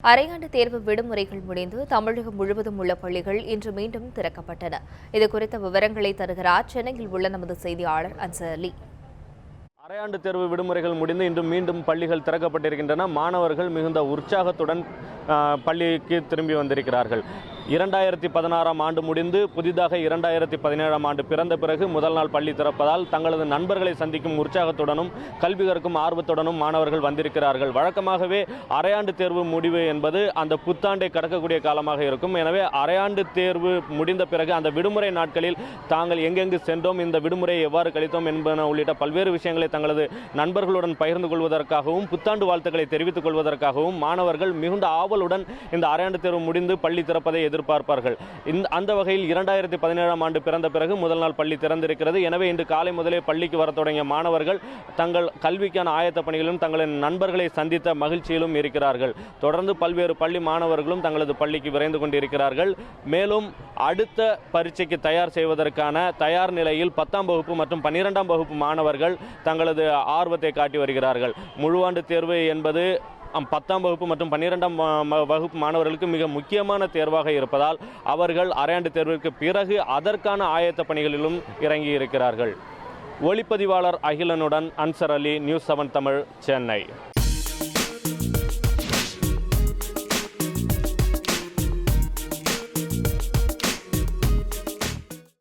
அரையாண்டு தேர்வு விடுமுறைகள் முடிந்து தமிழகம் முழுவதும் உள்ள பள்ளிகள் இன்று மீண்டும் திறக்கப்பட்டன. இதுகுறித்த விவரங்களை தருகிறார் சென்னையில் உள்ள நமது செய்தியாளர் அன்சர் அலி. அரையாண்டு தேர்வு விடுமுறைகள் முடிந்து இன்று மீண்டும் பள்ளிகள் திறக்கப்பட்டிருக்கின்றன. மாணவர்கள் மிகுந்த உற்சாகத்துடன் பள்ளிக்கு திரும்பி வந்திருக்கிறார்கள். 2016ஆம் ஆண்டு முடிந்து புதிதாக 2017ஆம் ஆண்டு பிறந்த பிறகு முதல் நாள் பள்ளி திறப்பதால் தங்களது நண்பர்களை சந்திக்கும் உற்சாகத்துடனும் கல்வி கற்கும் ஆர்வத்துடனும் மாணவர்கள் வந்திருக்கிறார்கள். வழக்கமாகவே அரையாண்டு தேர்வு முடிவு என்பது அந்த புத்தாண்டை கடக்கக்கூடிய காலமாக இருக்கும். எனவே அரையாண்டு தேர்வு முடிந்த பிறகு அந்த விடுமுறை நாட்களில் தாங்கள் எங்கெங்கு சென்றோம், இந்த விடுமுறையை எவ்வாறு கழித்தோம் என்பன உள்ளிட்ட பல்வேறு விஷயங்களை தங்களது நண்பர்களுடன் பகிர்ந்து கொள்வதற்காகவும் புத்தாண்டு வாழ்த்துக்களை தெரிவித்துக் கொள்வதற்காகவும் மாணவர்கள் மிகுந்த ஆவலுடன் இந்த அரையாண்டு தேர்வு முடிந்து பள்ளி திறப்பதை எதிர்பார்ப்பார்கள். அந்த வகையில் 2017ஆம் ஆண்டு பிறந்த பிறகு முதல் நாள் பள்ளி திறந்திருக்கிறது. எனவே இன்று காலை முதலே பள்ளிக்கு வர தொடங்கிய மாணவர்கள் தங்கள் கல்விக்கான ஆயத்த பணிகளிலும் தங்களின் நண்பர்களை சந்தித்த மகிழ்ச்சியிலும் இருக்கிறார்கள். தொடர்ந்து பல்வேறு பள்ளி மாணவர்களும் தங்களது பள்ளிக்கு விரைந்து கொண்டிருக்கிறார்கள். மேலும் அடுத்த பரீட்சைக்கு தயார் செய்வதற்கான தயார் நிலையில் 10ஆம் வகுப்பு மற்றும் 12ஆம் வகுப்பு மாணவர்கள் தங்களது ஆர்வத்தை காட்டி வருகிறார்கள். முழுவாண்டு தேர்வு என்பது 10ஆம் வகுப்பு மற்றும் 12ஆம் வகுப்பு மாணவர்களுக்கு மிக முக்கியமான தேர்வாக இருப்பதால் அவர்கள் அரையாண்டு தேர்விற்கு பிறகு அதற்கான ஆயத்த பணிகளிலும் இறங்கி இருக்கிறார்கள். ஒளிப்பதிவாளர் அகிலனுடன் அன்சர் அலி, நியூஸ் 7 தமிழ், சென்னை.